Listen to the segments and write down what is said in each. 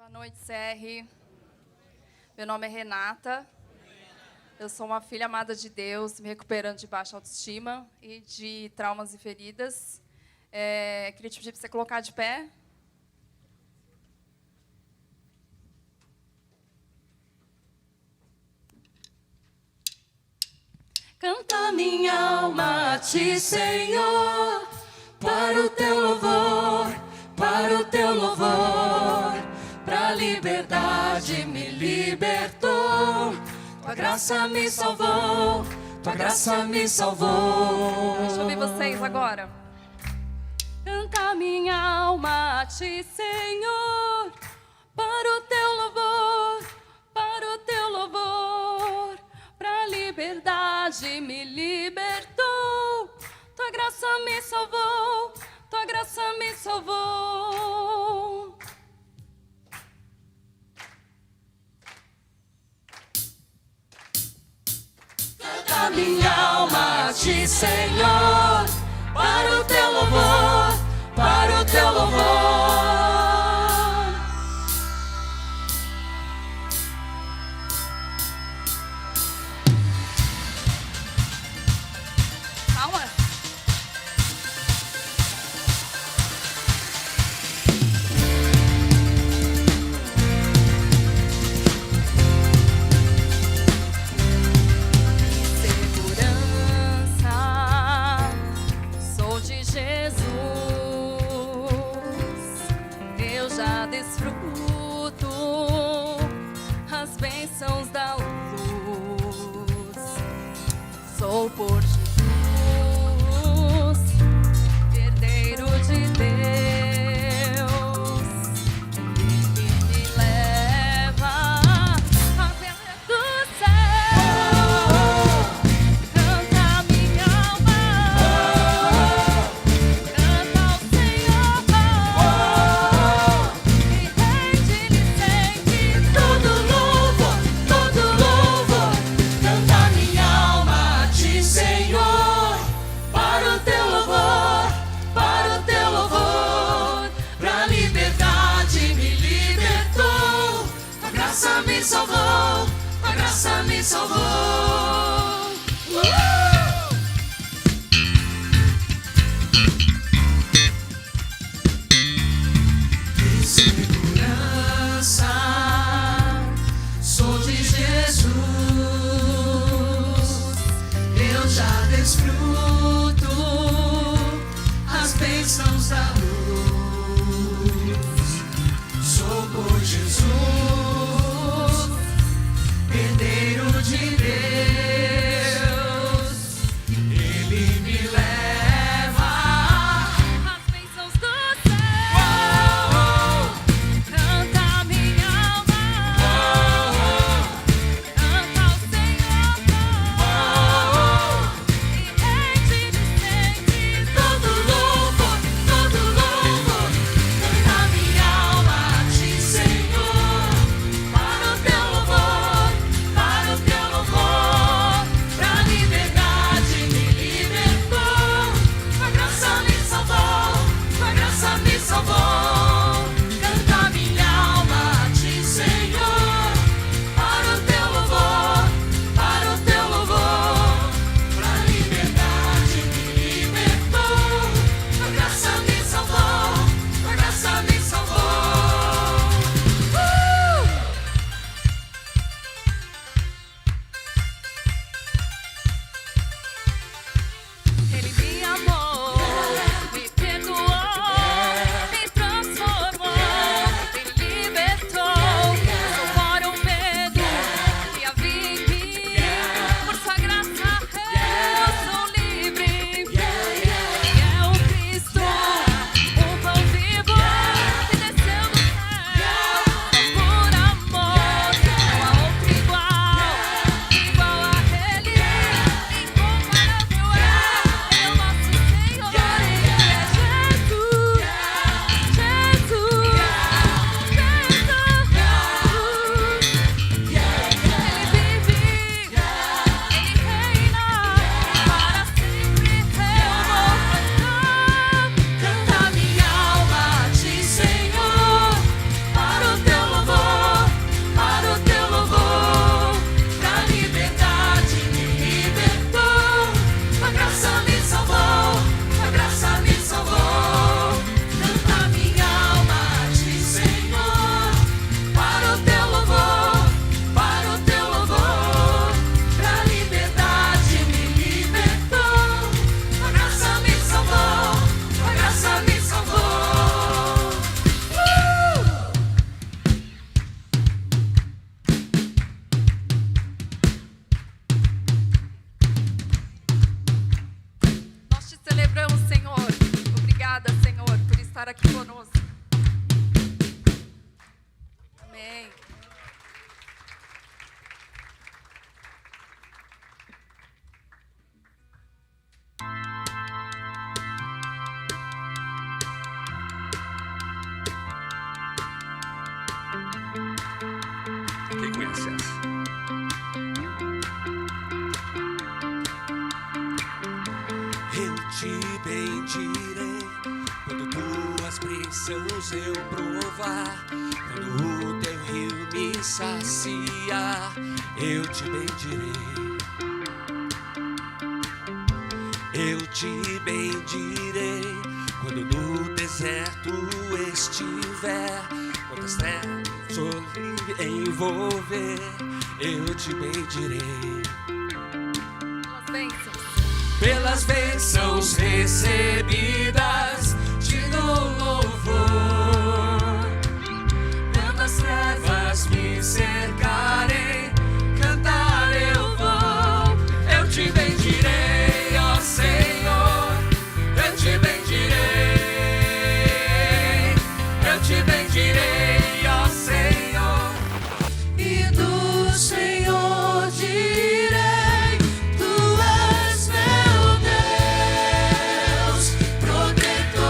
Boa noite, CR. Meu nome é Renata. Eu sou uma filha amada de Deus, me recuperando de baixa autoestima e de traumas e feridas. Queria te pedir para você colocar de pé. Canta minha alma a ti, Senhor, para o teu louvor, para o teu louvor. Pra liberdade me libertou, tua graça me salvou, tua graça me salvou. Deixa eu ouvir vocês agora. Canta minha alma a ti, Senhor, para o teu louvor, para o teu louvor. Pra liberdade me libertou, tua graça me salvou, tua graça me salvou. Canta minha alma a ti, Senhor, para o teu louvor, para o teu louvor. Calma. Desfruto as bênçãos da luz. Sou por Jesus, Herdeiro de Deus. Ele me leva à terra do céu. Canta minha alma, canta ao Senhor. Todo louvor, todo estar aqui conosco. Amém. Quem conhece essa? Eu te bendirei quando tuas bênçãos eu provar, quando o teu rio me saciar, eu te bendirei. Eu te bendirei quando no deserto estiver, quando as trevas me envolver, eu te bendirei. Pelas bênçãos recebidas, te dou louvor. Quando as trevas me cercarem, cantar eu vou. Eu te bendirei, ó Senhor, eu te bendirei. Eu te bendirei, ó Senhor. E do Senhor direi: Tu és meu Deus, protetor.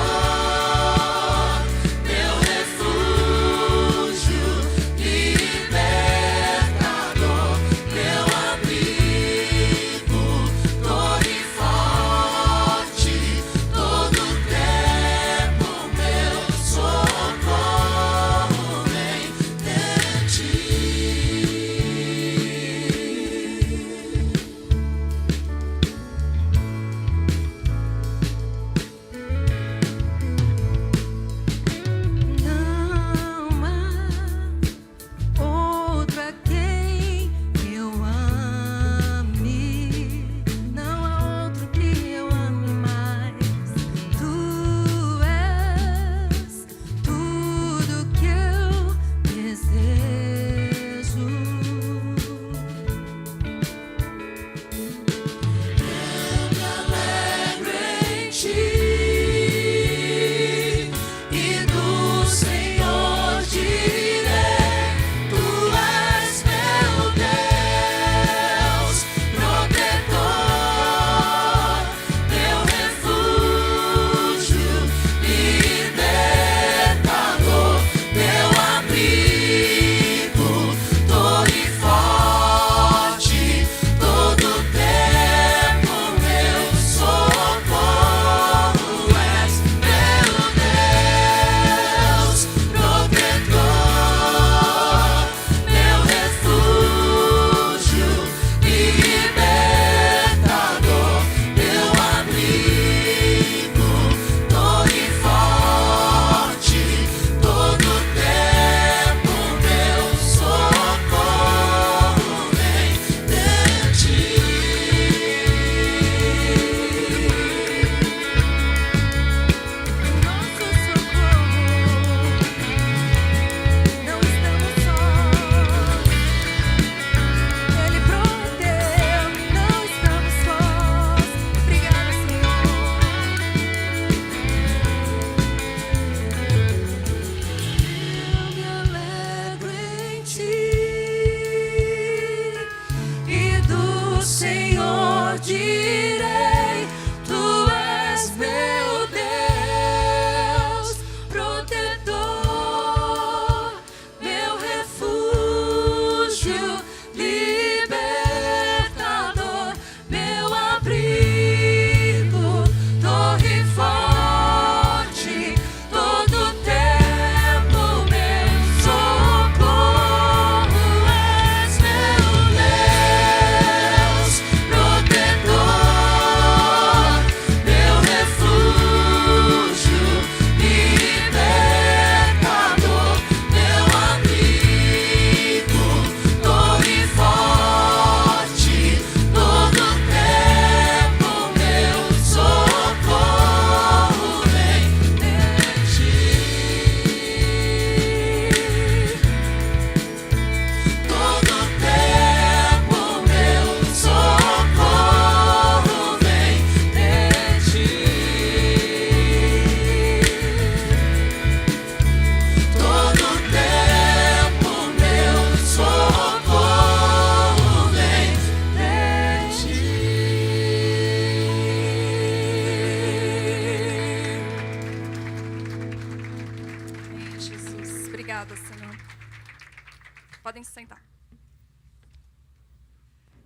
Podem se sentar.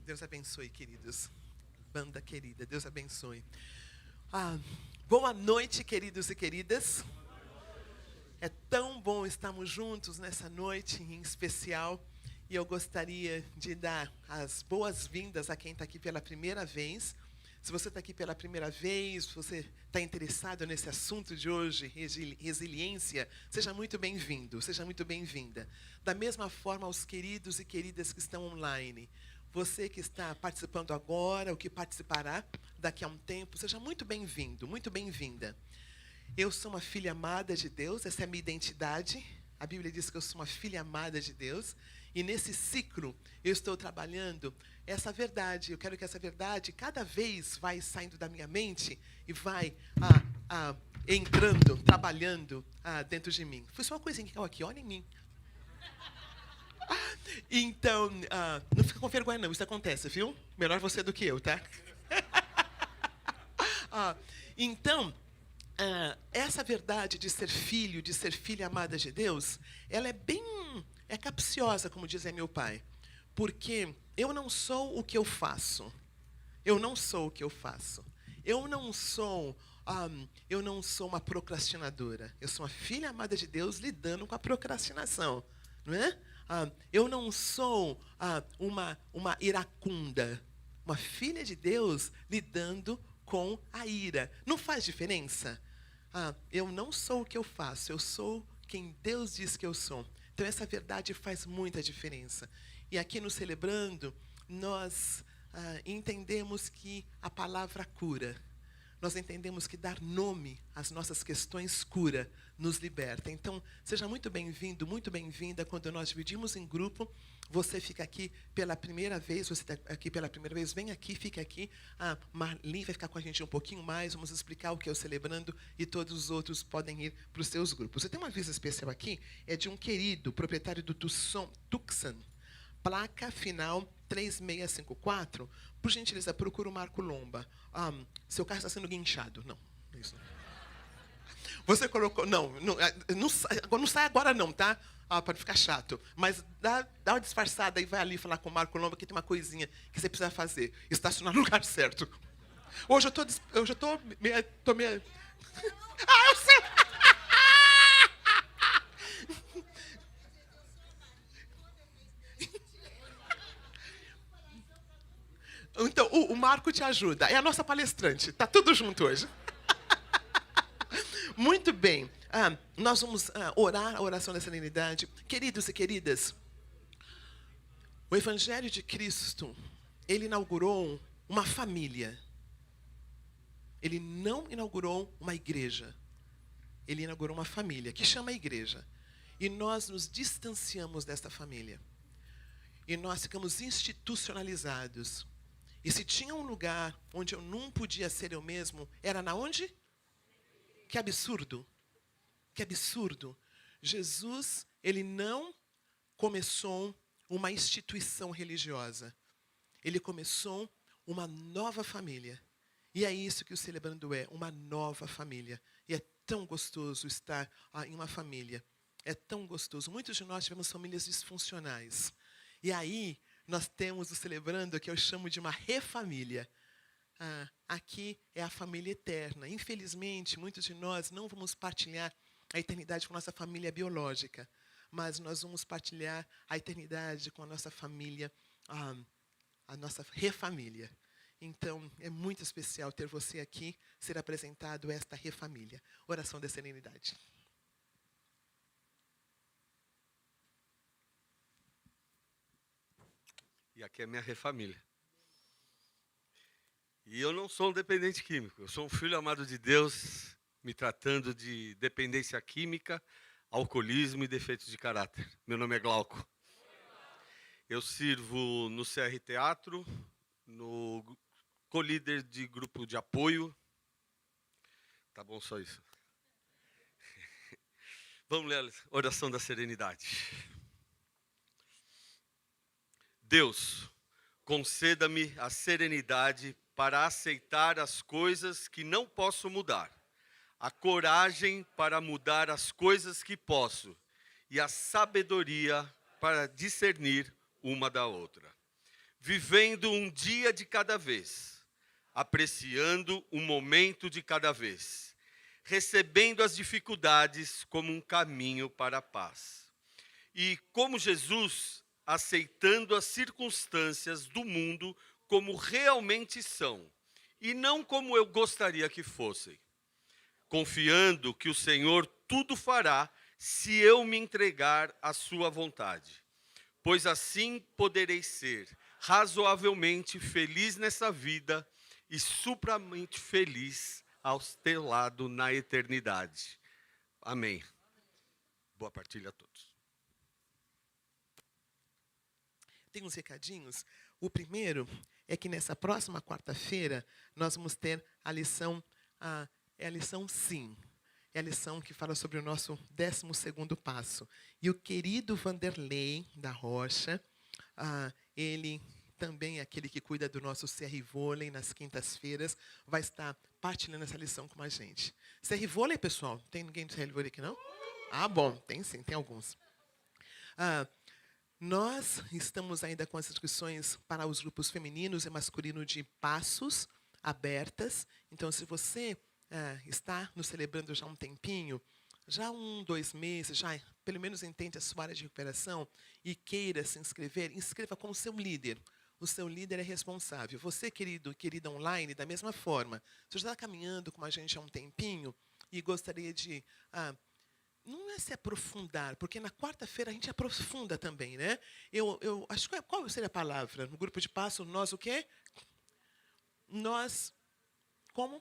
Deus abençoe, queridos. Banda querida, Deus abençoe. Boa noite, queridos e queridas. É tão bom estarmos juntos nessa noite em especial. E eu gostaria de dar as boas-vindas a quem está aqui pela primeira vez. Se você está aqui pela primeira vez, se você está interessado nesse assunto de hoje, resiliência, seja muito bem-vindo, seja muito bem-vinda. Da mesma forma, aos queridos e queridas que estão online. Você que está participando agora, ou que participará daqui a um tempo, seja muito bem-vindo, muito bem-vinda. Eu sou uma filha amada de Deus, essa é a minha identidade. A Bíblia diz que eu sou uma filha amada de Deus. E nesse ciclo, eu estou trabalhando essa verdade. Eu quero que essa verdade, cada vez, vai saindo da minha mente e vai entrando, trabalhando dentro de mim. Foi só uma coisinha que caiu aqui, olha em mim. Então, não fica com vergonha não, isso acontece, viu? Melhor você do que eu, tá? Então, essa verdade de ser filho, de ser filha amada de Deus, ela é capciosa, como dizia meu pai. Porque eu não sou o que eu faço. Eu não sou o que eu faço. Eu não sou uma procrastinadora. Eu sou uma filha amada de Deus lidando com a procrastinação. Não é? Eu não sou uma iracunda. Uma filha de Deus lidando com a ira. Não faz diferença? Eu não sou o que eu faço. Eu sou quem Deus diz que eu sou. Então, essa verdade faz muita diferença. E aqui no Celebrando, nós entendemos que a palavra cura. Nós entendemos que dar nome às nossas questões cura, nos liberta. Então, seja muito bem-vindo, muito bem-vinda. Quando nós dividimos em grupo, você fica aqui pela primeira vez, você está aqui pela primeira vez, vem aqui, fica aqui. A Marli vai ficar com a gente um pouquinho mais, vamos explicar o que é o Celebrando e todos os outros podem ir para os seus grupos. Eu tenho uma aviso especial aqui, é de um querido proprietário do Tucson, placa final 3654. Por gentileza, procura o Marco Lomba. Seu carro está sendo guinchado. Não, isso não. Você colocou... Não sai agora não, tá? Para ficar chato. Mas dá uma disfarçada e vai ali falar com o Marco Lomba que tem uma coisinha que você precisa fazer. Estacionar no lugar certo. Hoje eu já estou meio... eu sei! Então, o Marco te ajuda. É a nossa palestrante. Está tudo junto hoje. Muito bem. Nós vamos orar a oração da serenidade. Queridos e queridas, o Evangelho de Cristo, ele inaugurou uma família. Ele não inaugurou uma igreja. Ele inaugurou uma família, que chama igreja. E nós nos distanciamos desta família. E nós ficamos institucionalizados. E se tinha um lugar onde eu não podia ser eu mesmo, era na onde? Que absurdo. Que absurdo. Jesus, ele não começou uma instituição religiosa. Ele começou uma nova família. E é isso que o Celebrando é, uma nova família. E é tão gostoso estar em uma família. É tão gostoso. Muitos de nós tivemos famílias disfuncionais. E aí, nós temos o Celebrando, que eu chamo de uma refamília. Aqui é a família eterna. Infelizmente, muitos de nós não vamos partilhar a eternidade com a nossa família biológica, mas nós vamos partilhar a eternidade com a nossa família, a nossa refamília. Então, é muito especial ter você aqui, ser apresentado a esta refamília. Oração da serenidade. E aqui é minha refamília. E eu não sou um dependente químico. Eu sou um filho amado de Deus, me tratando de dependência química, alcoolismo e defeitos de caráter. Meu nome é Glauco. Eu sirvo no CR Teatro, no co-líder de grupo de apoio. Tá bom, só isso. Vamos ler a oração da serenidade. Deus, conceda-me a serenidade para aceitar as coisas que não posso mudar, a coragem para mudar as coisas que posso e a sabedoria para discernir uma da outra, vivendo um dia de cada vez, apreciando um momento de cada vez, recebendo as dificuldades como um caminho para a paz. E como Jesus, aceitando as circunstâncias do mundo como realmente são, e não como eu gostaria que fossem, confiando que o Senhor tudo fará se eu me entregar à sua vontade, pois assim poderei ser razoavelmente feliz nessa vida e supramente feliz ao teu lado na eternidade. Amém. Boa partilha a todos. Tem uns recadinhos. O primeiro é que nessa próxima quarta-feira nós vamos ter a lição, é a lição Sim. É a lição que fala sobre o nosso 12º passo. E o querido Vanderlei da Rocha, ele também é aquele que cuida do nosso CR Vôlei nas quintas-feiras, vai estar partilhando essa lição com a gente. CR Vôlei, pessoal? Tem ninguém do CR Vôlei aqui, não? Ah, bom, tem sim, tem alguns. Nós estamos ainda com as inscrições para os grupos femininos e masculino de passos abertas. Então, se você está nos celebrando já há um tempinho, já 1, 2 meses, já pelo menos entende a sua área de recuperação e queira se inscrever, inscreva com o seu líder. O seu líder é responsável. Você, querido, querida online, da mesma forma. Você já está caminhando com a gente há um tempinho e gostaria de... não é se aprofundar, porque na quarta-feira a gente aprofunda também, né? Eu acho que qual seria a palavra? No grupo de passo, nós o quê? Nós, como?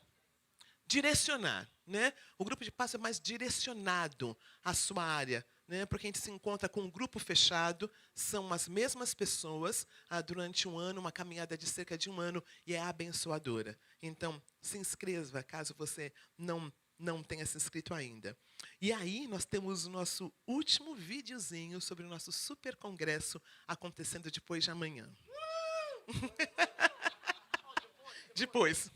Direcionar, né? O grupo de passo é mais direcionado à sua área, né? Porque a gente se encontra com um grupo fechado, são as mesmas pessoas durante um ano, uma caminhada de cerca de 1 ano, e é abençoadora. Então, se inscreva, caso você não tenha se inscrito ainda. E aí, nós temos o nosso último videozinho sobre o nosso super congresso acontecendo depois de amanhã. Depois.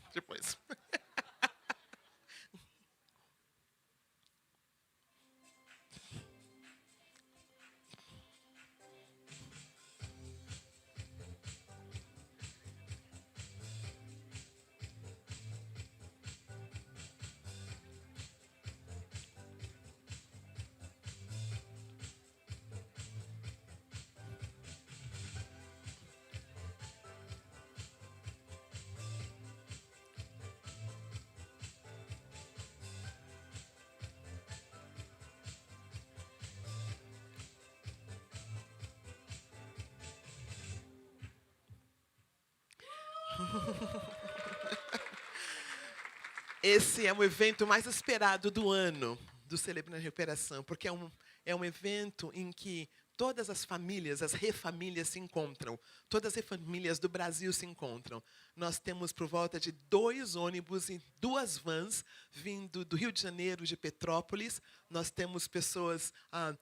Esse é o evento mais esperado do ano do Celebrando a Recuperação, porque é um evento em que todas as famílias, as refamílias se encontram. Todas as refamílias do Brasil se encontram. Nós temos por volta de 2 ônibus e 2 vans vindo do Rio de Janeiro, de Petrópolis. Nós temos pessoas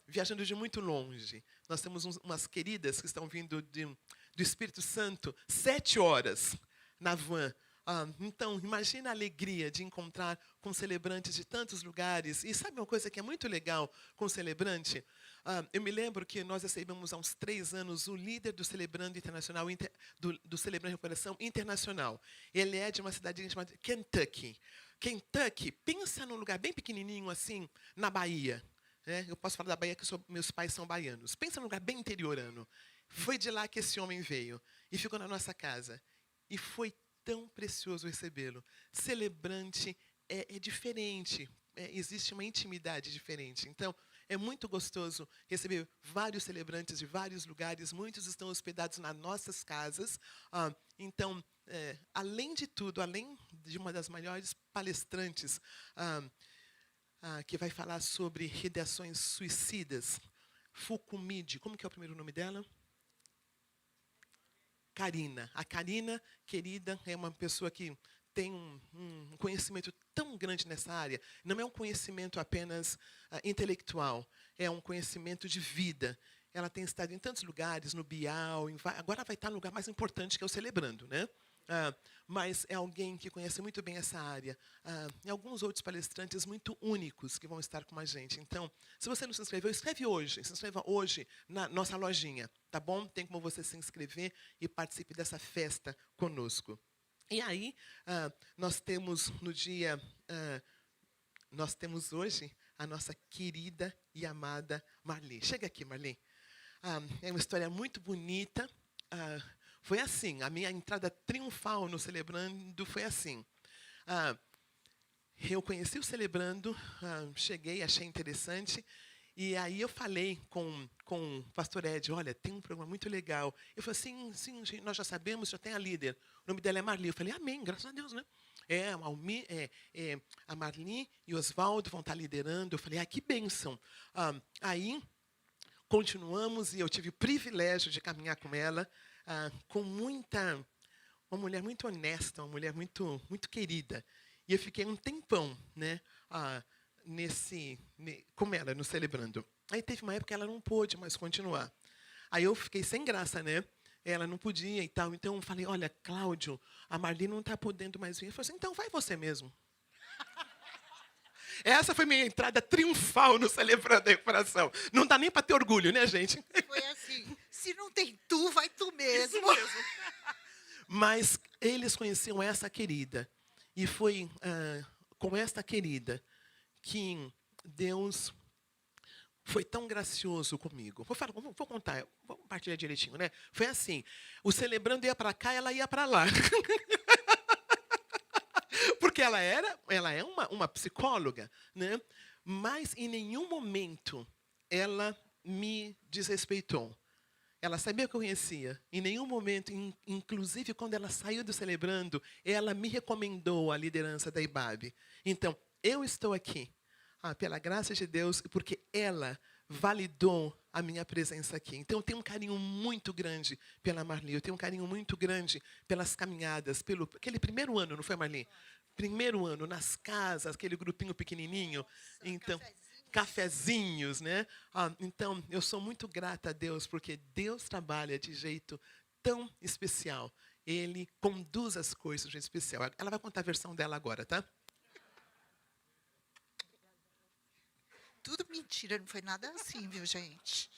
viajando de muito longe. Nós temos umas queridas que estão vindo do Espírito Santo, 7 horas na van. Então, imagina a alegria de encontrar com celebrantes de tantos lugares. E sabe uma coisa que é muito legal com o celebrante? Eu me lembro que nós recebemos há uns 3 anos o líder do Celebrando Internacional, do Celebrando Recuperação Internacional. Ele é de uma cidade chamada Kentucky. Kentucky, pensa num lugar bem pequenininho assim, na Bahia. Eu posso falar da Bahia porque meus pais são baianos. Pensa num lugar bem interiorano. Foi de lá que esse homem veio e ficou na nossa casa. E foi tão precioso recebê-lo. Celebrante é diferente, existe uma intimidade diferente. Então, é muito gostoso receber vários celebrantes de vários lugares, muitos estão hospedados nas nossas casas. Então, além de tudo, além de uma das maiores palestrantes que vai falar sobre ideações suicidas, Fukumide, como que é o primeiro nome dela? Karina. A Karina, querida, é uma pessoa que tem um conhecimento tão grande nessa área. Não é um conhecimento apenas intelectual, é um conhecimento de vida. Ela tem estado em tantos lugares, no Bial, agora vai estar no lugar mais importante, que é o Celebrando, né? mas é alguém que conhece muito bem essa área. E alguns outros palestrantes muito únicos que vão estar com a gente. Então, se você não se inscreveu, escreve hoje. Se inscreva hoje na nossa lojinha, tá bom? Tem como você se inscrever e participe dessa festa conosco. E aí, nós temos no dia... nós temos hoje a nossa querida e amada Marli. Chega aqui, Marli. É uma história muito bonita. Foi assim, a minha entrada triunfal no Celebrando foi assim. Eu conheci o Celebrando, cheguei, achei interessante, e aí eu falei com o pastor Ed, olha, tem um programa muito legal. Eu falei, sim, nós já sabemos, já tem a líder. O nome dela é Marli. Eu falei, amém, graças a Deus, né? A Marli e o Oswaldo vão estar liderando. Eu falei, que bênção. Aí, continuamos, e eu tive o privilégio de caminhar com ela, com uma mulher muito honesta, uma mulher muito, muito querida. E eu fiquei um tempão, né, com ela, no Celebrando. Aí teve uma época que ela não pôde mais continuar. Aí eu fiquei sem graça, né? Ela não podia e tal. Então eu falei, olha, Cláudio, a Marli não está podendo mais vir. Ele falou assim, então vai você mesmo. Essa foi minha entrada triunfal no Celebrando a Recuperação. Não dá nem para ter orgulho, né, gente? Foi assim, se não tem tu, vai tu mesmo. Isso mesmo. Mas eles conheciam essa querida. E foi com esta querida que Deus foi tão gracioso comigo. Vou contar, vou partilhar direitinho, né? Foi assim, o Celebrando ia para cá, ela ia para lá. Porque ela é uma psicóloga, né? Mas em nenhum momento ela me desrespeitou. Ela sabia que eu conhecia. Em nenhum momento, inclusive quando ela saiu do Celebrando, ela me recomendou a liderança da IBAB. Então, eu estou aqui, pela graça de Deus, porque ela validou a minha presença aqui. Então, eu tenho um carinho muito grande pela Marli, eu tenho um carinho muito grande pelas caminhadas, pelo aquele primeiro ano, não foi, Marli? Primeiro ano, nas casas, aquele grupinho pequenininho. Então, cafezinhos, né? Então, eu sou muito grata a Deus, porque Deus trabalha de jeito tão especial. Ele conduz as coisas de jeito especial. Ela vai contar a versão dela agora, tá? Tudo mentira, não foi nada assim, viu, gente?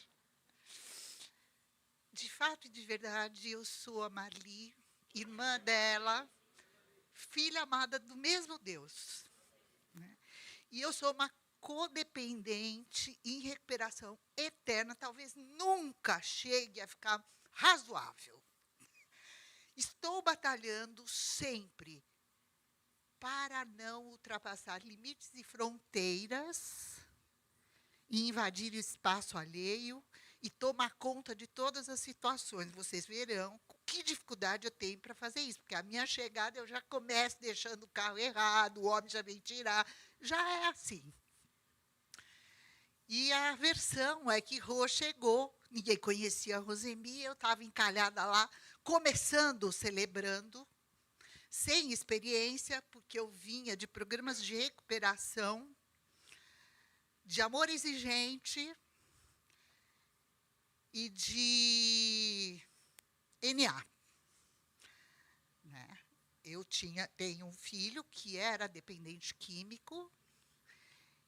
De fato e de verdade, eu sou a Marli, irmã dela, filha amada do mesmo Deus. Né? E eu sou uma codependente em recuperação eterna, talvez nunca chegue a ficar razoável. Estou batalhando sempre para não ultrapassar limites e fronteiras e invadir o espaço alheio e tomar conta de todas as situações. Vocês verão que dificuldade eu tenho para fazer isso, porque a minha chegada eu já começo deixando o carro errado, o homem já vem tirar, já é assim. E a versão é que Rô chegou, ninguém conhecia a Rosemi, eu estava encalhada lá, começando, Celebrando, sem experiência, porque eu vinha de programas de recuperação, de amor exigente e de NA. Né? Eu tenho um filho que era dependente químico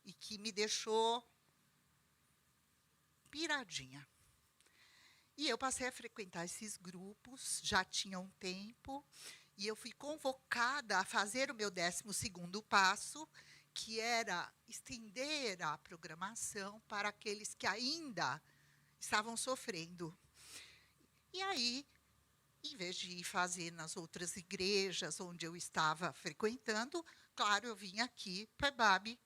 e que me deixou piradinha. E eu passei a frequentar esses grupos, já tinha um tempo, e eu fui convocada a fazer o meu 12º passo, que era estender a programação para aqueles que ainda estavam sofrendo. E aí, em vez de ir fazer nas outras igrejas onde eu estava frequentando, claro, eu vim aqui para a IBAB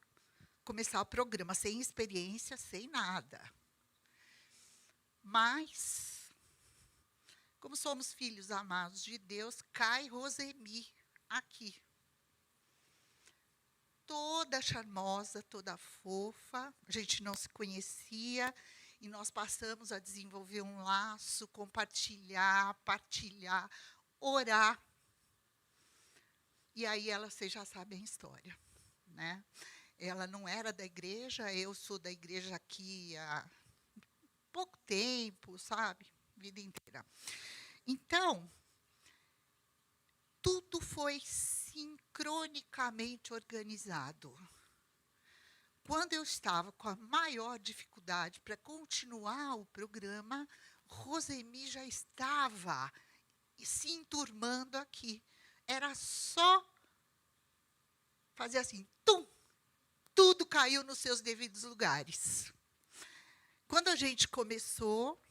começar o programa sem experiência, sem nada. Mas, como somos filhos amados de Deus, cai Rosemi aqui. Toda charmosa, toda fofa, a gente não se conhecia, e nós passamos a desenvolver um laço, compartilhar, partilhar, orar. E aí vocês já sabem a história. Né? Ela não era da igreja, eu sou da igreja aqui há pouco tempo, sabe? Vida inteira. Então, tudo foi sincronicamente organizado. Quando eu estava com a maior dificuldade para continuar o programa, Rosemi já estava se enturmando aqui. Era só fazer assim, tum, tudo caiu nos seus devidos lugares. Quando a gente começou,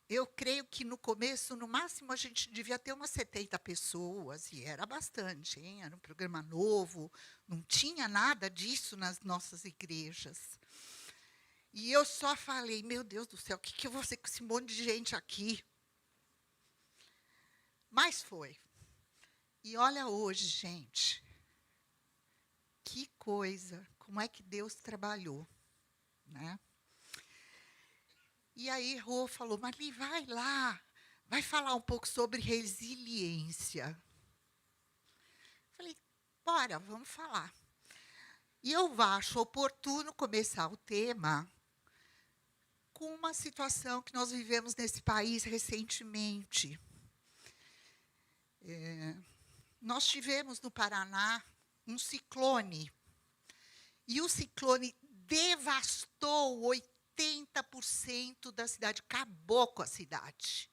eu creio que no começo, no máximo, a gente devia ter umas 70 pessoas, e era bastante, hein? Era um programa novo, não tinha nada disso nas nossas igrejas. E eu só falei, meu Deus do céu, o que eu vou fazer com esse monte de gente aqui? Mas foi. E olha hoje, gente, que coisa, como é que Deus trabalhou, né? E aí Rô falou, Marli, vai lá, vai falar um pouco sobre resiliência. Falei, bora, vamos falar. E eu acho oportuno começar o tema com uma situação que nós vivemos nesse país recentemente. Nós tivemos no Paraná um ciclone, e o ciclone devastou 80% da cidade, acabou com a cidade.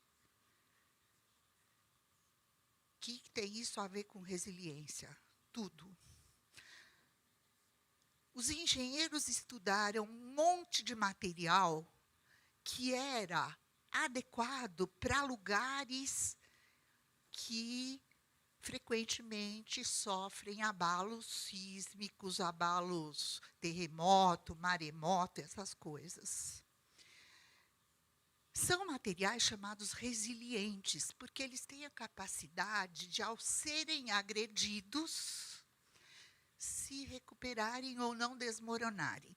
O que tem isso a ver com resiliência? Tudo. Os engenheiros estudaram um monte de material que era adequado para lugares que frequentemente sofrem abalos sísmicos, abalos terremoto, maremoto, essas coisas. São materiais chamados resilientes, porque eles têm a capacidade de, ao serem agredidos, se recuperarem ou não desmoronarem.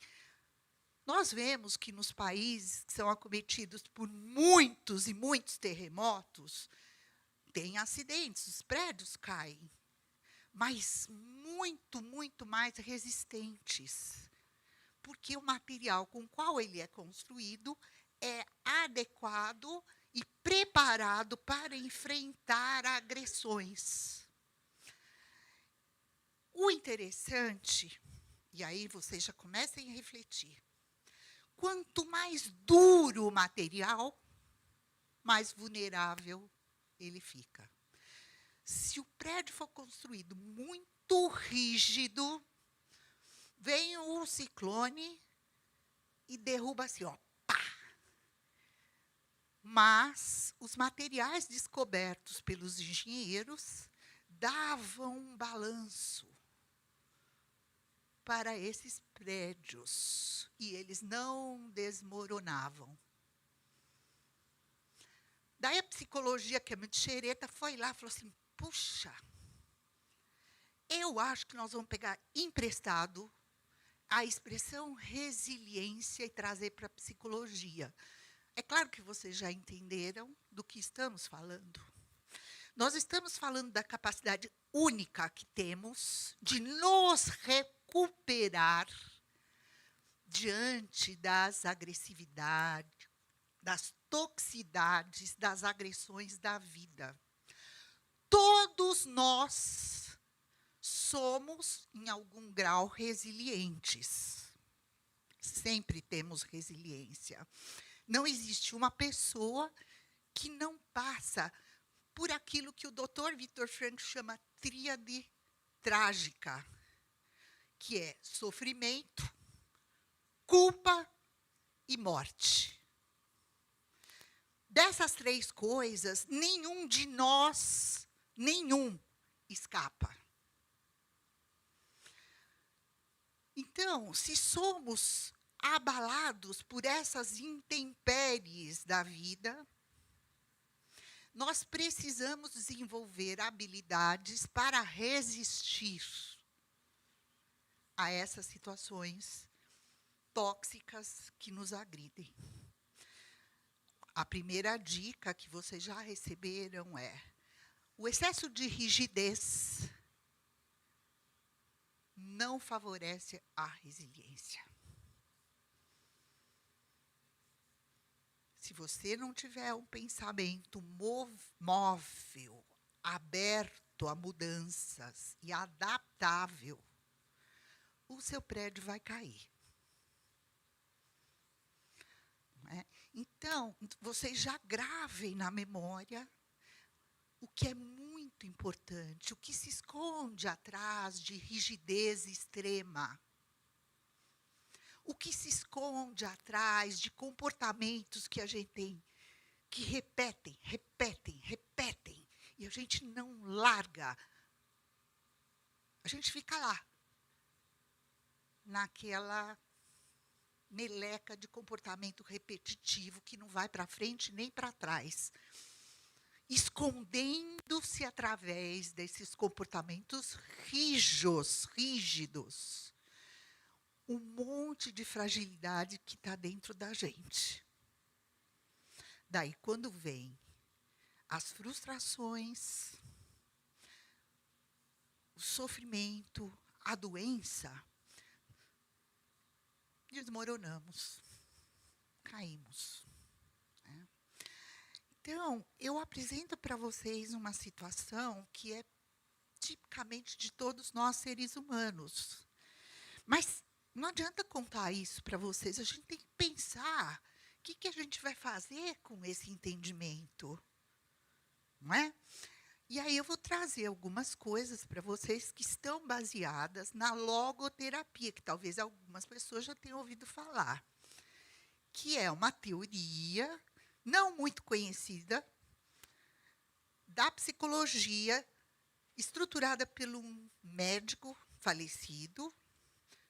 Nós vemos que nos países que são acometidos por muitos e muitos terremotos, tem acidentes, os prédios caem, mas muito, muito mais resistentes, porque o material com o qual ele é construído é adequado e preparado para enfrentar agressões. O interessante, e aí vocês já comecem a refletir, quanto mais duro o material, mais vulnerável ele fica. Se o prédio for construído muito rígido, vem o ciclone e derruba assim, ó, pá! Mas os materiais descobertos pelos engenheiros davam um balanço para esses prédios, e eles não desmoronavam. Daí a psicologia, que é muito xereta, foi lá e falou assim, puxa, eu acho que nós vamos pegar emprestado a expressão resiliência e trazer para a psicologia. É claro que vocês já entenderam do que estamos falando. Nós estamos falando da capacidade única que temos de nos recuperar diante das agressividades, das toxicidades, das agressões da vida. Todos nós somos, em algum grau, resilientes. Sempre temos resiliência. Não existe uma pessoa que não passa por aquilo que o Dr. Viktor Frankl chama tríade trágica, que é sofrimento, culpa e morte. Dessas três coisas, nenhum de nós, escapa. Então, se somos abalados por essas intempéries da vida, nós precisamos desenvolver habilidades para resistir a essas situações tóxicas que nos agridem. A primeira dica que vocês já receberam é: o excesso de rigidez não favorece a resiliência. Se você não tiver um pensamento móvel, aberto, aberto a mudanças e adaptável, o seu prédio vai cair. Não é? Então, vocês já gravem na memória o que é muito importante, o que se esconde atrás de rigidez extrema. O que se esconde atrás de comportamentos que a gente tem, que repetem, e a gente não larga. A gente fica lá, naquela meleca de comportamento repetitivo que não vai para frente nem para trás, escondendo-se através desses comportamentos rígidos, um monte de fragilidade que está dentro da gente. Daí, quando vem as frustrações, o sofrimento, a doença, desmoronamos, caímos. Né? Então, eu apresento para vocês uma situação que é tipicamente de todos nós seres humanos. Mas não adianta contar isso para vocês, a gente tem que pensar o que a gente vai fazer com esse entendimento. Não é? E aí eu vou trazer algumas coisas para vocês que estão baseadas na logoterapia, que talvez algumas pessoas já tenham ouvido falar, que é uma teoria não muito conhecida da psicologia, estruturada por um médico falecido,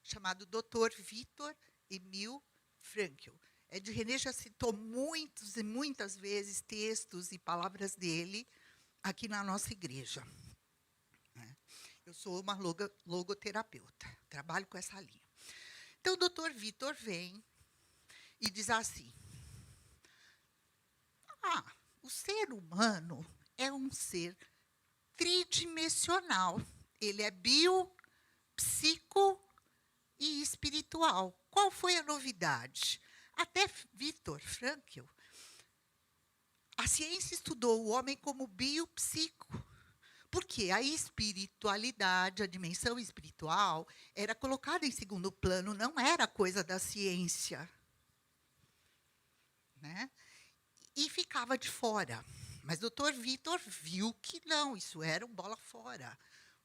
chamado Dr. Viktor Emil Frankl. Ed René já citou muitas e muitas vezes textos e palavras dele aqui na nossa igreja. Eu sou uma logoterapeuta, trabalho com essa linha. Então, o Dr. Viktor vem e diz assim: o ser humano é um ser tridimensional. Ele é bio, psico e espiritual. Qual foi a novidade? Até Viktor Frankl, a ciência estudou o homem como biopsico, porque a espiritualidade, a dimensão espiritual, era colocada em segundo plano, não era coisa da ciência. Né? E ficava de fora. Mas o Dr. Viktor viu que não, isso era um bola fora.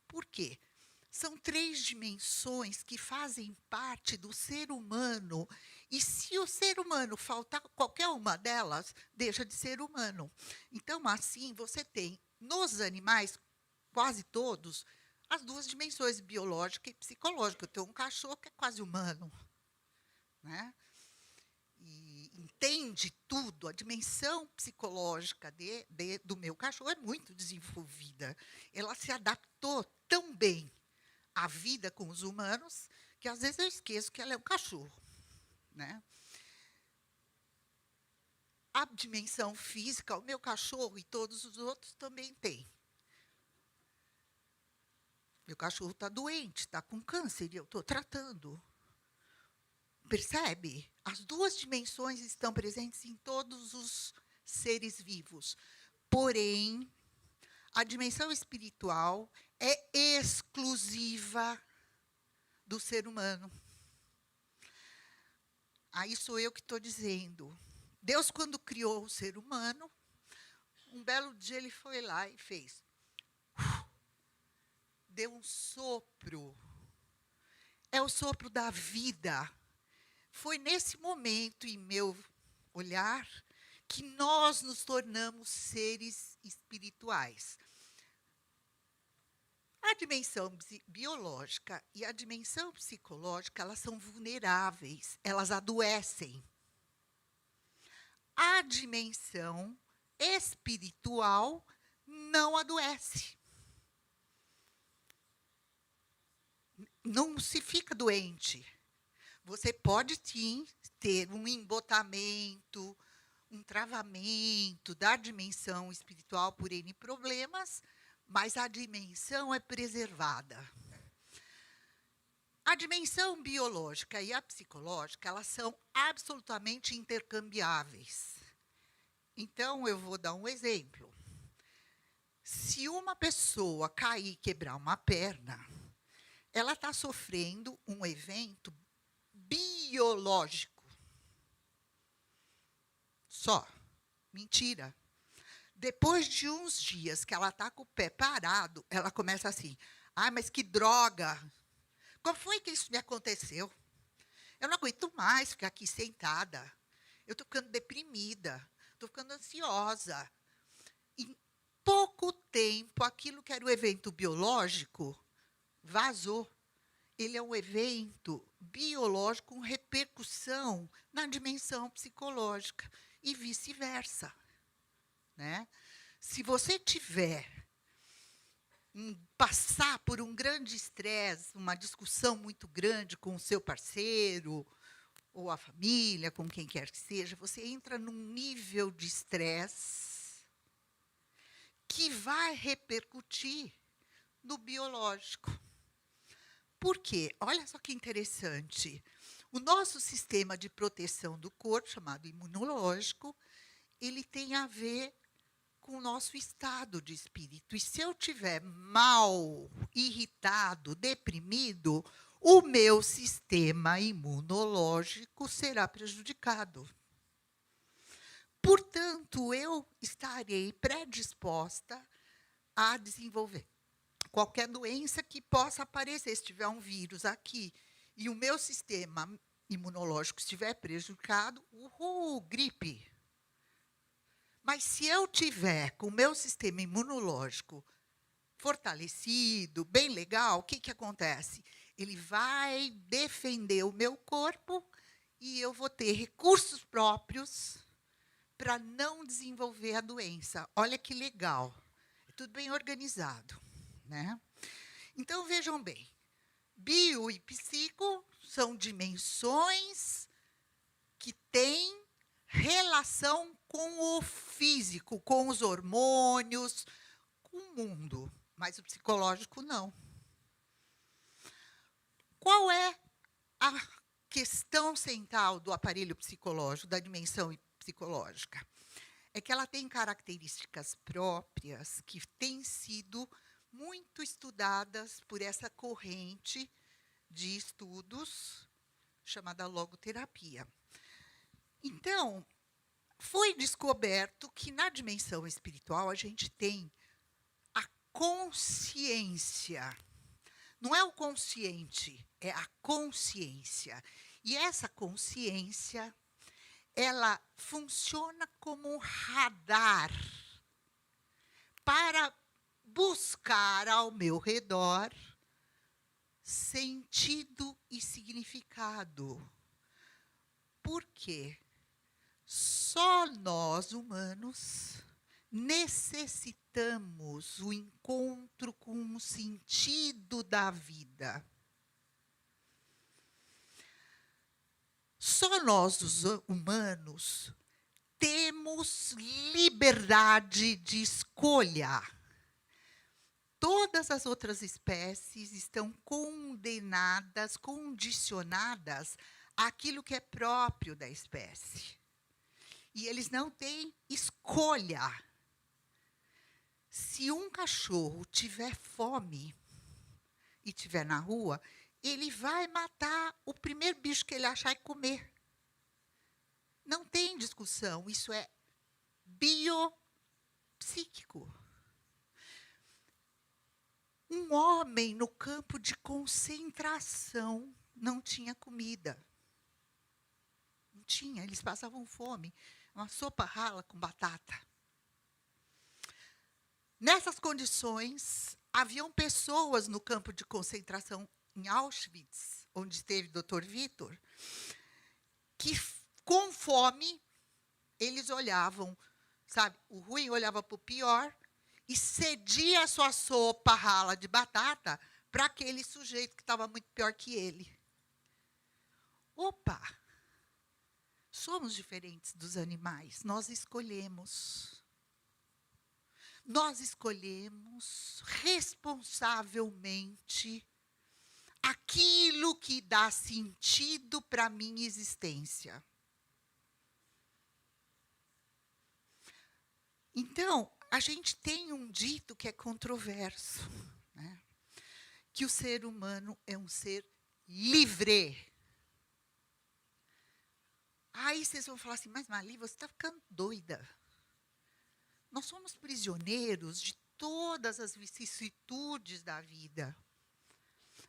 Por quê? São 3 dimensões que fazem parte do ser humano. E se o ser humano faltar qualquer uma delas, deixa de ser humano. Então, assim, você tem, nos animais, quase todos, as 2 dimensões, biológica e psicológica. Eu tenho um cachorro que é quase humano. Né? E entende tudo. A dimensão psicológica do meu cachorro é muito desenvolvida. Ela se adaptou tão bem a vida com os humanos, que às vezes eu esqueço que ela é um cachorro. Né? A dimensão física, o meu cachorro e todos os outros também têm. Meu cachorro está doente, está com câncer, e eu estou tratando. Percebe? As 2 dimensões estão presentes em todos os seres vivos. Porém, a dimensão espiritual é exclusiva do ser humano. Aí sou eu que estou dizendo. Deus, quando criou o ser humano, um belo dia ele foi lá e fez. Deu um sopro. É o sopro da vida. Foi nesse momento, em meu olhar, que nós nos tornamos seres espirituais. A dimensão biológica e a dimensão psicológica, elas são vulneráveis, elas adoecem. A dimensão espiritual não adoece. Não se fica doente. Você pode, sim, ter um embotamento, um travamento da dimensão espiritual por N problemas, mas a dimensão é preservada. A dimensão biológica e a psicológica, elas são absolutamente intercambiáveis. Então, eu vou dar um exemplo. Se uma pessoa cair e quebrar uma perna, ela está sofrendo um evento biológico. Só. Mentira. Depois de uns dias que ela está com o pé parado, ela começa assim, ai, mas que droga! Como foi que isso me aconteceu? Eu não aguento mais ficar aqui sentada. Eu estou ficando deprimida, estou ficando ansiosa. Em pouco tempo, aquilo que era o evento biológico vazou. Ele é um evento biológico com repercussão na dimensão psicológica e vice-versa. Né? Se você passar por um grande estresse, uma discussão muito grande com o seu parceiro, ou a família, com quem quer que seja, você entra num nível de estresse que vai repercutir no biológico. Por quê? Olha só que interessante. O nosso sistema de proteção do corpo, chamado imunológico, ele tem a ver com o nosso estado de espírito. E se eu estiver mal, irritado, deprimido, o meu sistema imunológico será prejudicado. Portanto, eu estarei predisposta a desenvolver qualquer doença que possa aparecer. Se tiver um vírus aqui e o meu sistema imunológico estiver prejudicado, gripe. Mas se eu tiver com o meu sistema imunológico fortalecido, bem legal, o que acontece? Ele vai defender o meu corpo e eu vou ter recursos próprios para não desenvolver a doença. Olha que legal. É tudo bem organizado. Né? Então, vejam bem, bio e psico são dimensões que têm relação com o físico, com os hormônios, com o mundo, mas o psicológico não. Qual é a questão central do aparelho psicológico, da dimensão psicológica? É que ela tem características próprias que têm sido muito estudadas por essa corrente de estudos chamada logoterapia. Então, foi descoberto que na dimensão espiritual a gente tem a consciência. Não é o consciente, é a consciência. E essa consciência, ela funciona como um radar para buscar ao meu redor sentido e significado. Por quê? Só nós, humanos, necessitamos o encontro com o sentido da vida. Só nós, os humanos, temos liberdade de escolha. Todas as outras espécies estão condicionadas àquilo que é próprio da espécie. E eles não têm escolha. Se um cachorro tiver fome e estiver na rua, ele vai matar o primeiro bicho que ele achar e comer. Não tem discussão. Isso é biopsíquico. Um homem no campo de concentração não tinha comida. Não tinha, eles passavam fome. Uma sopa rala com batata. Nessas condições, haviam pessoas no campo de concentração em Auschwitz, onde esteve o Dr. Vitor, que, com fome, eles olhavam, sabe, o ruim olhava para o pior, e cedia a sua sopa rala de batata para aquele sujeito que estava muito pior que ele. Opa! Somos diferentes dos animais. Nós escolhemos. Nós escolhemos responsavelmente aquilo que dá sentido para a minha existência. Então, A gente tem um dito que é controverso, né? Que o ser humano é um ser livre. Aí vocês vão falar assim, mas Marli, você está ficando doida. Nós somos prisioneiros de todas as vicissitudes da vida.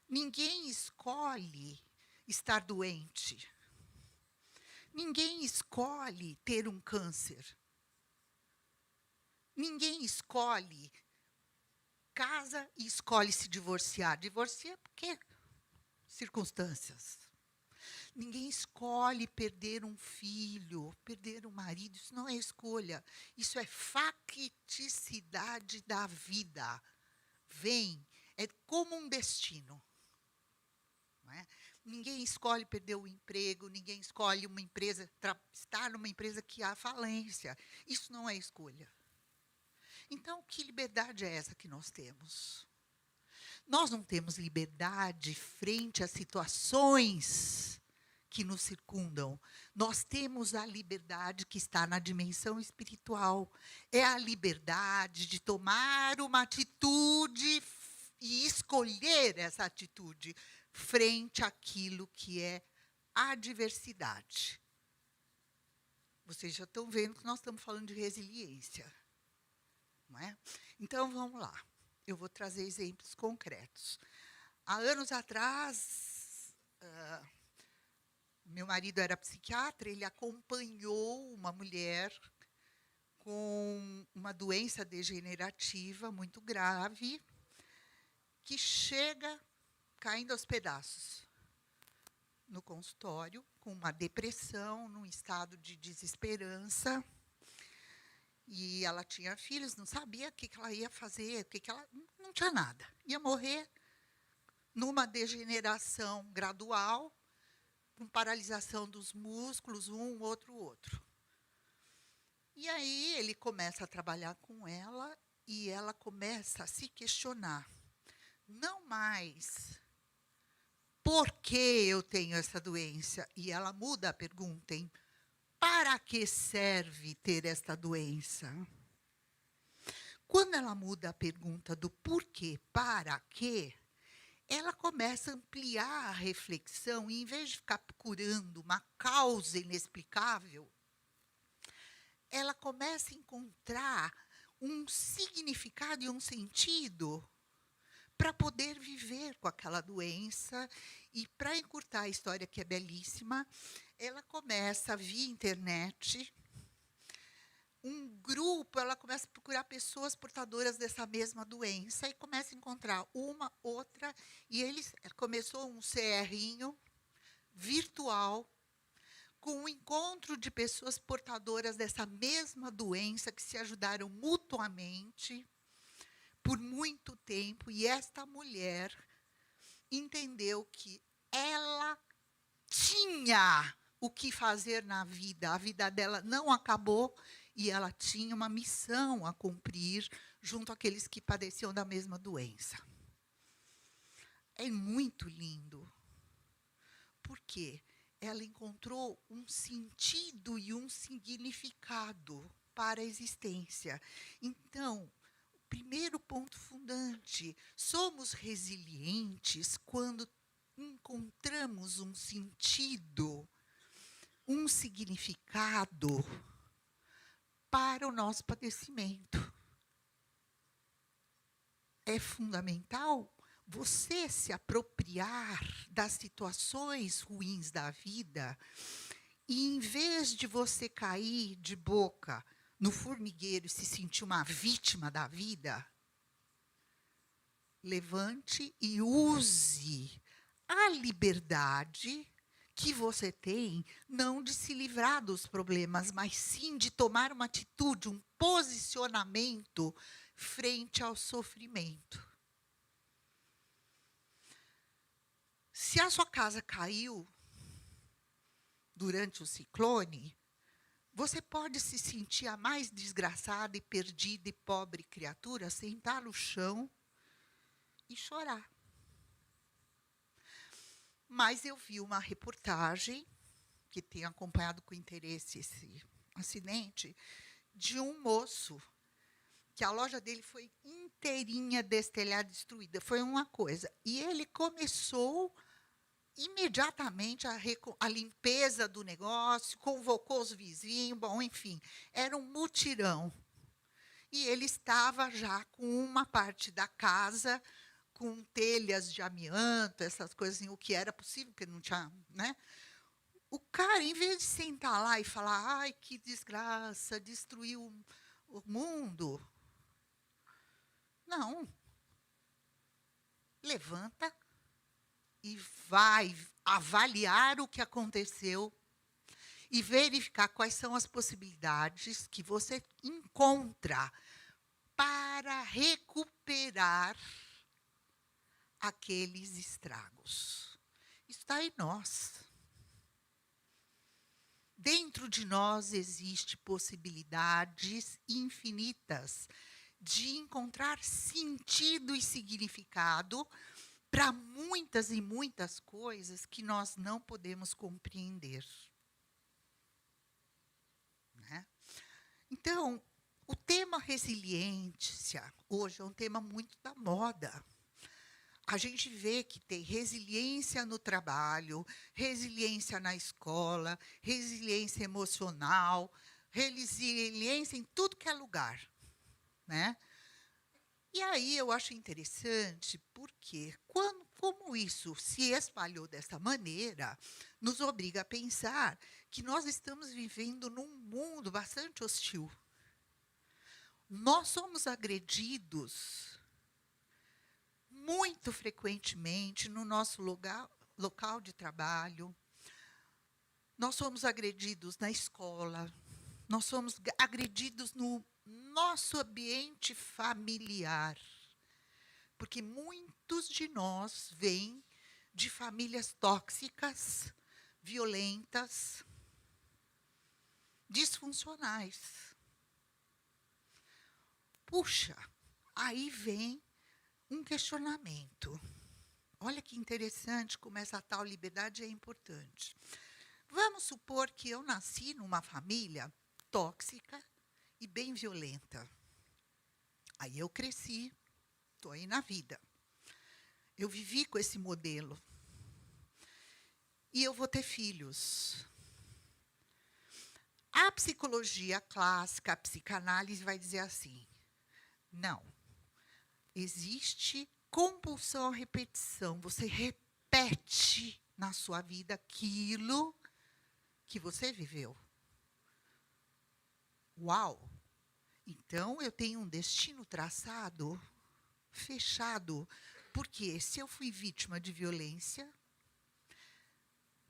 Ninguém escolhe estar doente. Ninguém escolhe ter um câncer. Ninguém escolhe casa e escolhe se divorciar. Divorciar porque circunstâncias. Ninguém escolhe perder um filho, perder um marido. Isso não é escolha. Isso é facticidade da vida. Vem, é como um destino. Não é? Ninguém escolhe perder o emprego, ninguém escolhe uma empresa, estar numa empresa que há falência. Isso não é escolha. Então, que liberdade é essa que nós temos? Nós não temos liberdade frente a situações que nos circundam. Nós temos a liberdade que está na dimensão espiritual. É a liberdade de tomar uma atitude e escolher essa atitude frente àquilo que é adversidade. Vocês já estão vendo que nós estamos falando de resiliência. Não é? Então, vamos lá. Eu vou trazer exemplos concretos. Há anos atrás, meu marido era psiquiatra, ele acompanhou uma mulher com uma doença degenerativa muito grave, que chega caindo aos pedaços no consultório, com uma depressão, num estado de desesperança. E ela tinha filhos, não sabia o que ela ia fazer, não tinha nada. Ia morrer numa degeneração gradual, com paralisação dos músculos, um, outro. E aí ele começa a trabalhar com ela e ela começa a se questionar. Não mais por que eu tenho essa doença? E ela muda a pergunta em para que serve ter esta doença? Quando ela muda a pergunta do porquê, para quê, ela começa a ampliar a reflexão e, em vez de ficar procurando uma causa inexplicável, ela começa a encontrar um significado e um sentido para poder viver com aquela doença. E, para encurtar a história, que é belíssima, ela começa, via internet, um grupo, ela começa a procurar pessoas portadoras dessa mesma doença e começa a encontrar uma, outra, e começou um CRinho virtual com um encontro de pessoas portadoras dessa mesma doença que se ajudaram mutuamente por muito tempo, e esta mulher entendeu que ela tinha o que fazer na vida. A vida dela não acabou e ela tinha uma missão a cumprir junto àqueles que padeciam da mesma doença. É muito lindo. Por quê? Ela encontrou um sentido e um significado para a existência. Então, primeiro ponto fundante, somos resilientes quando encontramos um sentido, um significado para o nosso padecimento. É fundamental você se apropriar das situações ruins da vida e, em vez de você cair de boca no formigueiro e se sentir uma vítima da vida, levante e use a liberdade que você tem, não de se livrar dos problemas, mas sim de tomar uma atitude, um posicionamento frente ao sofrimento. Se a sua casa caiu durante o ciclone, você pode se sentir a mais desgraçada e perdida e pobre criatura, sentar no chão e chorar. Mas eu vi uma reportagem, que tenho acompanhado com interesse esse acidente, de um moço que a loja dele foi inteirinha destelhada, destruída. Foi uma coisa. E ele começou imediatamente a limpeza do negócio, convocou os vizinhos, bom, enfim, era um mutirão. E ele estava já com uma parte da casa, com telhas de amianto, essas coisas, assim, o que era possível, porque não tinha, né? O cara, em vez de sentar lá e falar, ai, que desgraça, destruiu o mundo. Não. Levanta e vai avaliar o que aconteceu e verificar quais são as possibilidades que você encontra para recuperar aqueles estragos. Isso está em nós. Dentro de nós existem possibilidades infinitas de encontrar sentido e significado para muitas e muitas coisas que nós não podemos compreender. Né? Então, o tema resiliência hoje é um tema muito da moda. A gente vê que tem resiliência no trabalho, resiliência na escola, resiliência emocional, resiliência em tudo que é lugar. Né? E aí eu acho interessante porque, como isso se espalhou dessa maneira, nos obriga a pensar que nós estamos vivendo num mundo bastante hostil. Nós somos agredidos muito frequentemente no nosso local de trabalho. Nós somos agredidos na escola. Nós somos agredidos no nosso ambiente familiar. Porque muitos de nós vêm de famílias tóxicas, violentas, disfuncionais. Puxa, aí vem um questionamento. Olha que interessante como essa tal liberdade é importante. Vamos supor que eu nasci numa família tóxica e bem violenta. Aí eu cresci, estou aí na vida. Eu vivi com esse modelo. E eu vou ter filhos. A psicologia clássica, a psicanálise vai dizer assim, não. Existe compulsão à repetição. Você repete na sua vida aquilo que você viveu. Uau! Então, eu tenho um destino traçado, fechado. Porque se eu fui vítima de violência,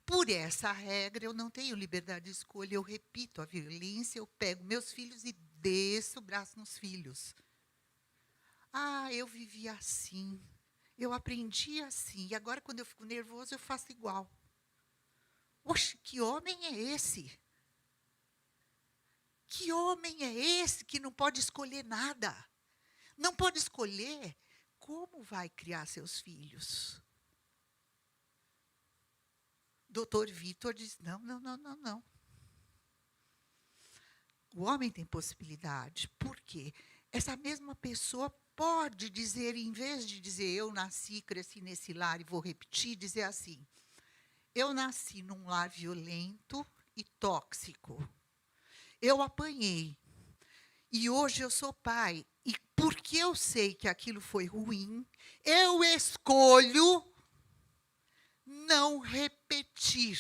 por essa regra, eu não tenho liberdade de escolha. Eu repito a violência, eu pego meus filhos e desço o braço nos filhos. Ah, eu vivi assim, eu aprendi assim, e agora, quando eu fico nervoso, eu faço igual. Oxe, que homem é esse? Que homem é esse que não pode escolher nada? Não pode escolher como vai criar seus filhos? Doutor Vitor diz, não. O homem tem possibilidade. Por quê? Essa mesma pessoa pode dizer, em vez de dizer, eu nasci, cresci nesse lar e vou repetir, dizer assim, eu nasci num lar violento e tóxico. Eu apanhei. E hoje eu sou pai. E porque eu sei que aquilo foi ruim, eu escolho não repetir.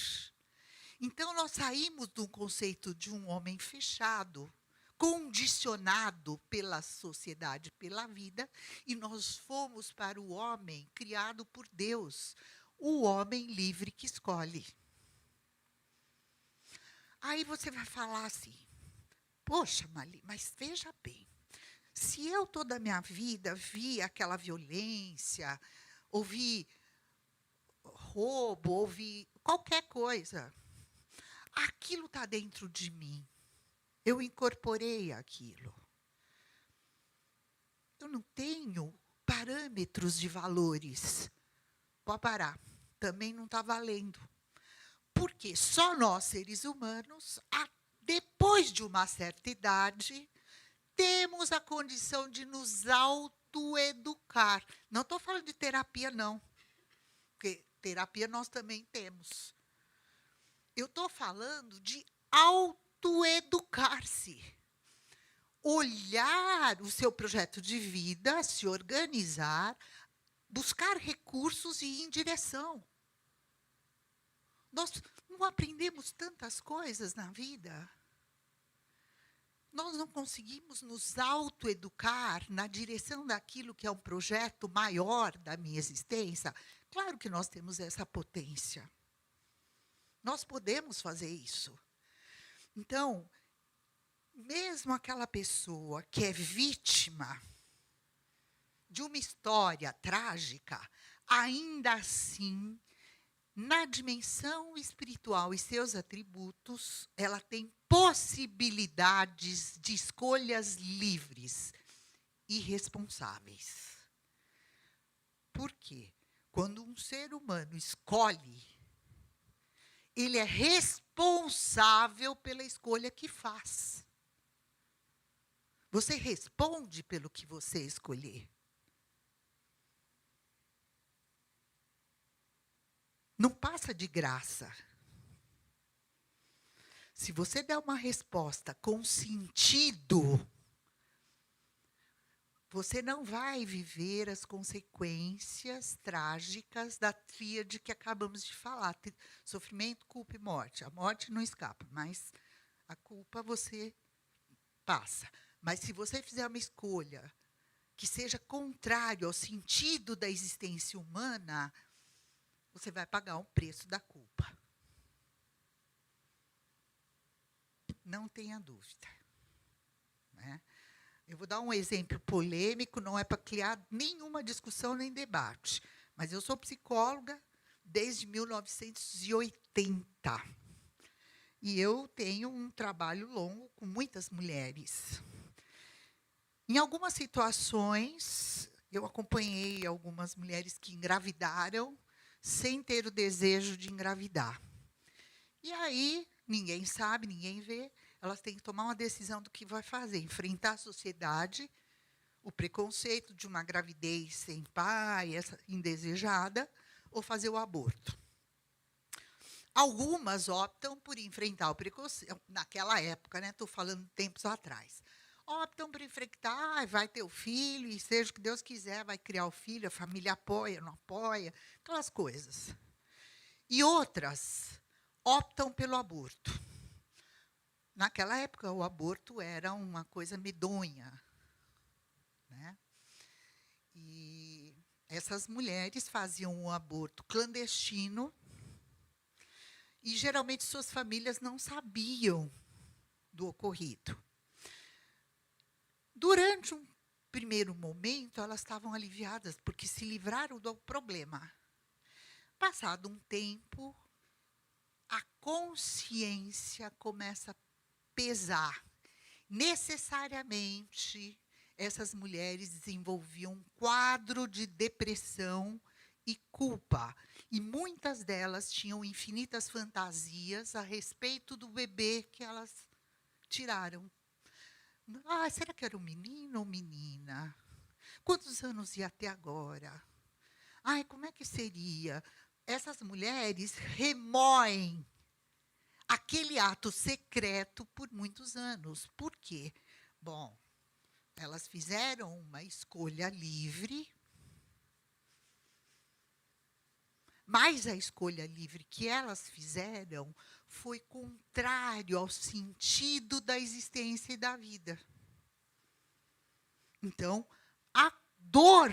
Então, nós saímos do conceito de um homem fechado, condicionado pela sociedade, pela vida, e nós fomos para o homem criado por Deus, o homem livre que escolhe. Aí você vai falar assim, poxa, Mali, mas veja bem, se eu toda a minha vida vi aquela violência, ouvi roubo, ouvi qualquer coisa, aquilo está dentro de mim. Eu incorporei aquilo. Eu não tenho parâmetros de valores. Pode parar. Também não está valendo. Porque só nós, seres humanos, depois de uma certa idade, temos a condição de nos autoeducar. Não estou falando de terapia, não. Porque terapia nós também temos. Eu estou falando de autoeducar-se. Olhar o seu projeto de vida, se organizar, buscar recursos e ir em direção. Nós não aprendemos tantas coisas na vida. Nós não conseguimos nos autoeducar na direção daquilo que é um projeto maior da minha existência. Claro que nós temos essa potência. Nós podemos fazer isso. Então, mesmo aquela pessoa que é vítima de uma história trágica, ainda assim, na dimensão espiritual e seus atributos, ela tem possibilidades de escolhas livres e responsáveis. Por quê? Quando um ser humano escolhe, ele é responsável pela escolha que faz. Você responde pelo que você escolher. Não passa de graça. Se você der uma resposta com sentido, você não vai viver as consequências trágicas da tríade que acabamos de falar. Sofrimento, culpa e morte. A morte não escapa, mas a culpa você passa. Mas se você fizer uma escolha que seja contrário ao sentido da existência humana, você vai pagar um preço da culpa. Não tenha dúvida. Né? Eu vou dar um exemplo polêmico, não é para criar nenhuma discussão nem debate, mas eu sou psicóloga desde 1980. E eu tenho um trabalho longo com muitas mulheres. Em algumas situações, eu acompanhei algumas mulheres que engravidaram sem ter o desejo de engravidar. E aí, ninguém sabe, ninguém vê, elas têm que tomar uma decisão do que vai fazer, enfrentar a sociedade, o preconceito de uma gravidez sem pai, essa indesejada, ou fazer o aborto. Algumas optam por enfrentar o preconceito, naquela época, né? Estou falando tempos atrás. Optam por enfrentar, vai ter o filho, e seja o que Deus quiser, vai criar o filho, a família apoia, não apoia, aquelas coisas. E outras optam pelo aborto. Naquela época, o aborto era uma coisa medonha. Né? E essas mulheres faziam um aborto clandestino e, geralmente, suas famílias não sabiam do ocorrido. Durante um primeiro momento, elas estavam aliviadas, porque se livraram do problema. Passado um tempo, a consciência começa a pesar. Necessariamente, essas mulheres desenvolviam um quadro de depressão e culpa. E muitas delas tinham infinitas fantasias a respeito do bebê que elas tiraram. Ah, será que era um menino ou menina? Quantos anos ia ter agora? Ai, como é que seria? Essas mulheres remoem aquele ato secreto por muitos anos. Por quê? Bom, elas fizeram uma escolha livre, mas a escolha livre que elas fizeram foi contrário ao sentido da existência e da vida. Então, a dor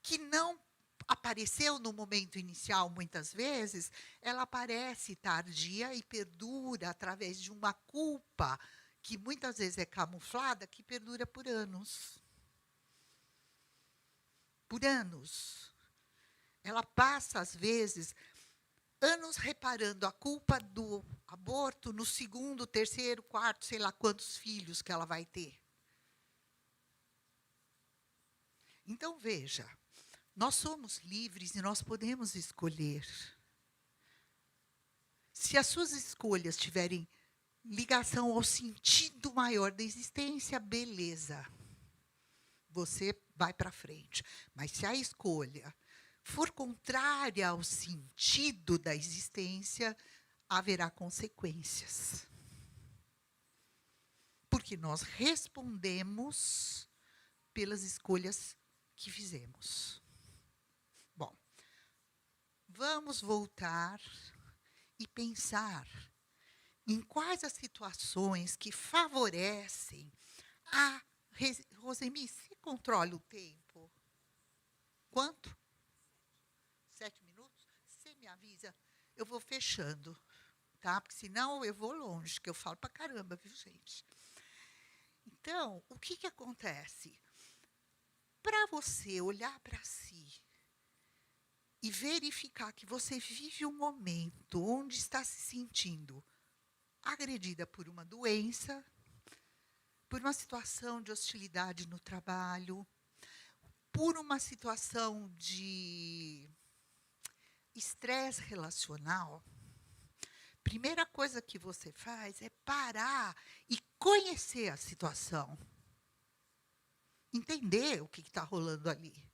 que não apareceu no momento inicial, muitas vezes, ela aparece tardia e perdura através de uma culpa que muitas vezes é camuflada, que perdura por anos. Por anos. Ela passa, às vezes, anos reparando a culpa do aborto no segundo, terceiro, quarto, sei lá quantos filhos que ela vai ter. Então, veja, nós somos livres e nós podemos escolher. Se as suas escolhas estiverem ligação ao sentido maior da existência, beleza. Você vai para frente. Mas se a escolha for contrária ao sentido da existência, haverá consequências. Porque nós respondemos pelas escolhas que fizemos. Bom, vamos voltar e pensar em quais as situações que favorecem a... Rosemi, você controla o tempo? Quanto? 7 minutos? Você me avisa? Eu vou fechando, tá? Porque senão eu vou longe, que eu falo pra caramba, viu, gente? Então, o que acontece? Para você olhar para si e verificar que você vive um momento onde está se sentindo agredida por uma doença, por uma situação de hostilidade no trabalho, por uma situação de estresse relacional, primeira coisa que você faz é parar e conhecer a situação. Entender o que está rolando ali.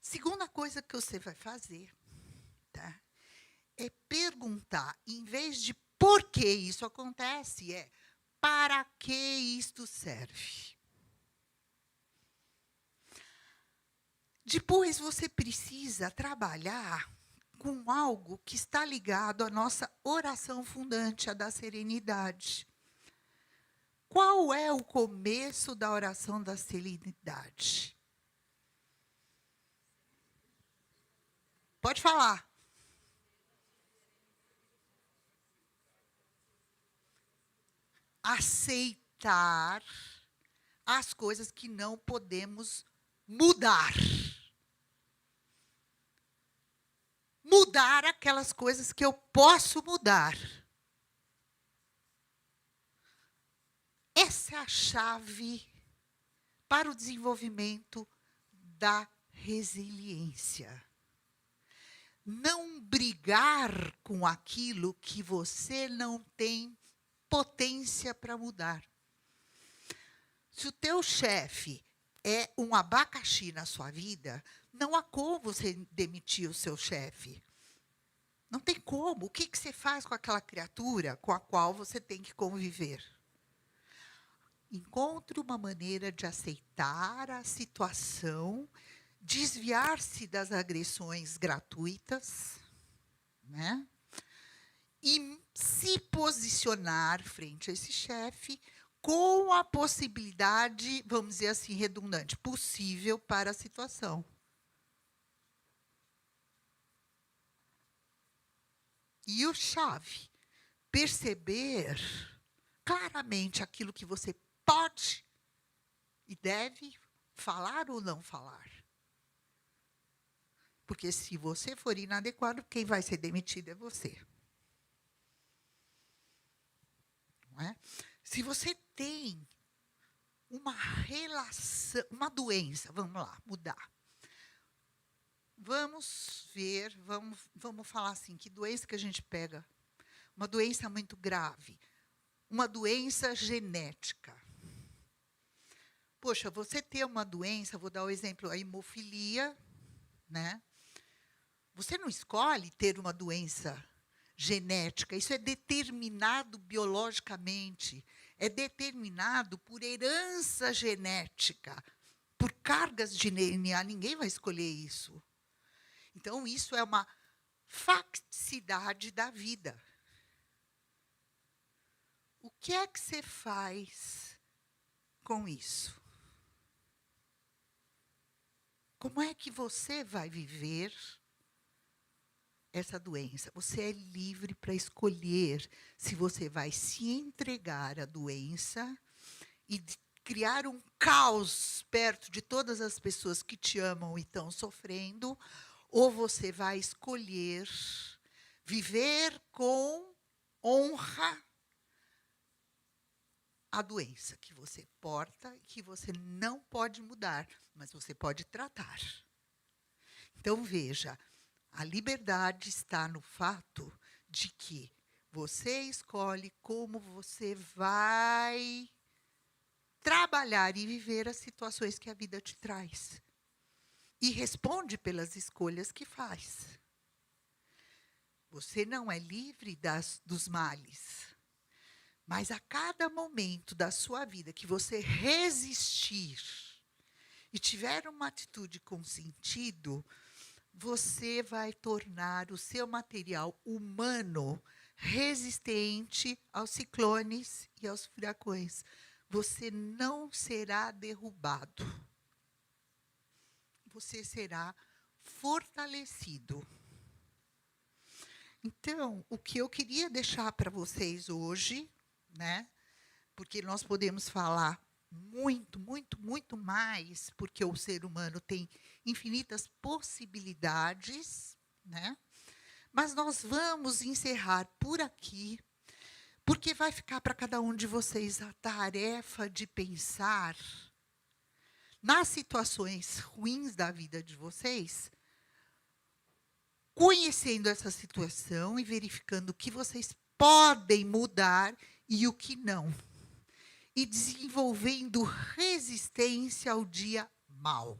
Segunda coisa que você vai fazer, tá, é perguntar, em vez de por que isso acontece, é para que isto serve. Depois você precisa trabalhar com algo que está ligado à nossa oração fundante, a da serenidade. Qual é o começo da oração da serenidade? Pode falar. Aceitar as coisas que não podemos mudar. Mudar aquelas coisas que eu posso mudar. Essa é a chave para o desenvolvimento da resiliência. Não brigar com aquilo que você não tem potência para mudar. Se o teu chefe é um abacaxi na sua vida, não há como você demitir o seu chefe. Não tem como. O que você faz com aquela criatura com a qual você tem que conviver? Encontre uma maneira de aceitar a situação, desviar-se das agressões gratuitas, né? E se posicionar frente a esse chefe com a possibilidade, vamos dizer assim, redundante, possível para a situação. E o chave, perceber claramente aquilo que você pode e deve falar ou não falar. Porque se você for inadequado, quem vai ser demitido é você. Não é? Se você tem uma relação, uma doença, vamos lá, mudar. Vamos ver, vamos falar assim, que doença que a gente pega? Uma doença muito grave, uma doença genética. Poxa, você ter uma doença, vou dar o exemplo, a hemofilia, né? Você não escolhe ter uma doença genética, isso é determinado biologicamente, é determinado por herança genética, por cargas de DNA, ninguém vai escolher isso. Então, isso é uma facticidade da vida. O que é que você faz com isso? Como é que você vai viver essa doença? Você é livre para escolher se você vai se entregar à doença e criar um caos perto de todas as pessoas que te amam e estão sofrendo, ou você vai escolher viver com honra a doença que você porta e que você não pode mudar, mas você pode tratar. Então, veja, a liberdade está no fato de que Você escolhe como você vai trabalhar e viver as situações que a vida te traz. E responde pelas escolhas que faz. Você não é livre dos males. Mas a cada momento da sua vida que você resistir e tiver uma atitude com sentido, você vai tornar o seu material humano resistente aos ciclones e aos furacões. Você não será derrubado. Você será fortalecido. Então, o que eu queria deixar para vocês hoje, né? Porque nós podemos falar muito, muito, muito mais, porque o ser humano tem infinitas possibilidades, né? Mas nós vamos encerrar por aqui, porque vai ficar para cada um de vocês a tarefa de pensar nas situações ruins da vida de vocês, conhecendo essa situação e verificando o que vocês podem mudar e o que não. E desenvolvendo resistência ao dia mau.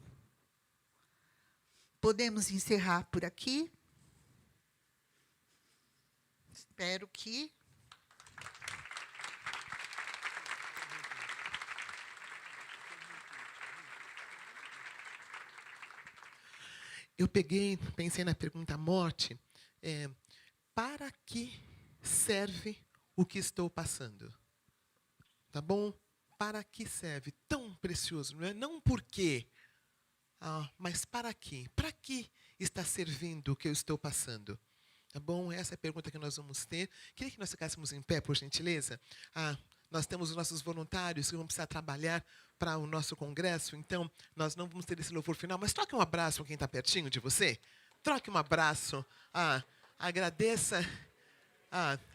Podemos encerrar por aqui? Espero que... Eu pensei na pergunta morte, para que serve o que estou passando? Tá bom? Para que serve? Tão precioso, não é? Não por quê, mas para quê? Para que está servindo o que eu estou passando? Tá bom? Essa é a pergunta que nós vamos ter. Queria que nós ficássemos em pé, por gentileza. Nós temos os nossos voluntários que vão precisar trabalhar para o nosso congresso, então nós não vamos ter esse louvor final, mas troque um abraço com quem está pertinho de você. Troque um abraço. Agradeça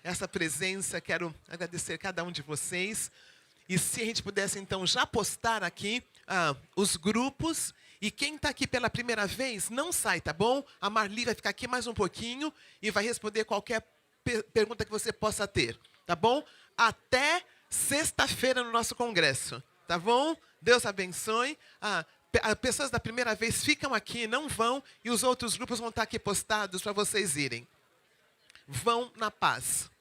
essa presença. Quero agradecer cada um de vocês. E se a gente pudesse, então, já postar aqui os grupos. E quem está aqui pela primeira vez, não sai, tá bom? A Marli vai ficar aqui mais um pouquinho e vai responder qualquer pergunta que você possa ter, tá bom? Até sexta-feira no nosso congresso, tá bom? Deus abençoe. Pessoas da primeira vez ficam aqui, não vão, e os outros grupos vão estar aqui postados para vocês irem. Vão na paz.